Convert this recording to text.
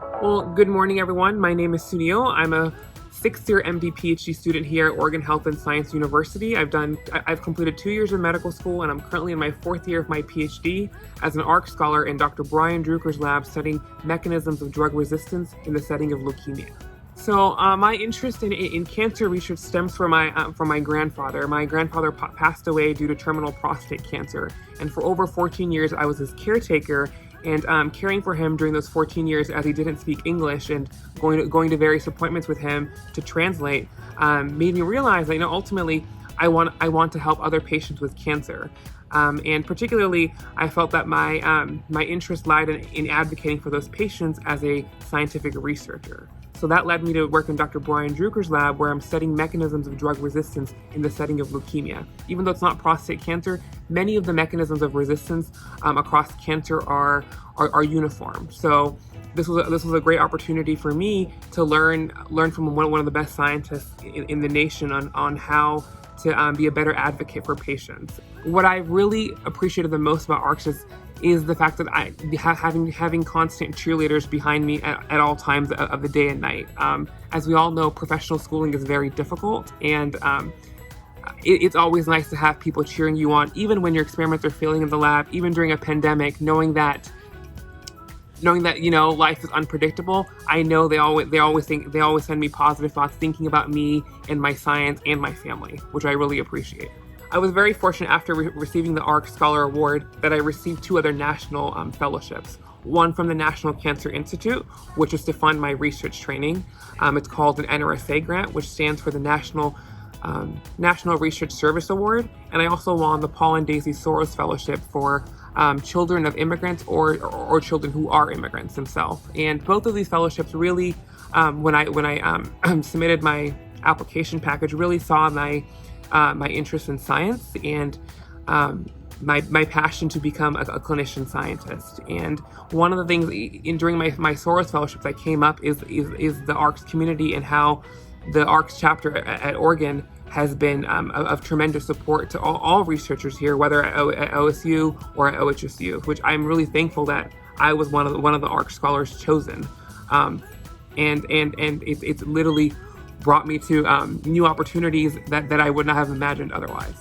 Well, good morning, everyone. My name is Sunil. I'm a sixth-year MD PhD student here at Oregon Health and Science University. I've completed 2 years of medical school, and I'm currently in my 4th year of my PhD as an ARCS scholar in Dr. Brian Druker's lab studying mechanisms of drug resistance in the setting of leukemia. So my interest in cancer research stems from my grandfather. My grandfather passed away due to terminal prostate cancer, and for over 14 years I was his caretaker. And caring for him during those 14 years, as he didn't speak English, and going to various appointments with him to translate, made me realize that ultimately I want to help other patients with cancer. And particularly, I felt that my interest lied in advocating for those patients as a scientific researcher. So that led me to work in Dr. Brian Druker's lab, where I'm studying mechanisms of drug resistance in the setting of leukemia. Even though it's not prostate cancer, many of the mechanisms of resistance across cancer are uniform. So this was a great opportunity for me to learn from one of the best scientists in the nation on how to be a better advocate for patients. What I really appreciated the most about ARCS is the fact that having constant cheerleaders behind me at all times of the day and night. As we all know, professional schooling is very difficult, and it's always nice to have people cheering you on, even when your experiments are failing in the lab, even during a pandemic, knowing that life is unpredictable. I know they always send me positive thoughts, thinking about me and my science and my family, which I really appreciate. I was very fortunate after receiving the ARCS Scholar Award that I received 2 other national fellowships. One from the National Cancer Institute, which is to fund my research training. It's called an NRSA grant, which stands for the National Research Service Award. And I also won the Paul and Daisy Soros Fellowship for children of immigrants or children who are immigrants themselves. And both of these fellowships really, when I submitted my application package, really saw my interest in science and my passion to become a clinician scientist. And one of the things during my Soros Fellowship that came up is the ARCS community, and how the ARCS chapter at Oregon has been of tremendous support to all researchers here, whether at OSU or at OHSU, which I'm really thankful that I was one of the ARCS scholars chosen. And it's literally brought me to new opportunities that I would not have imagined otherwise.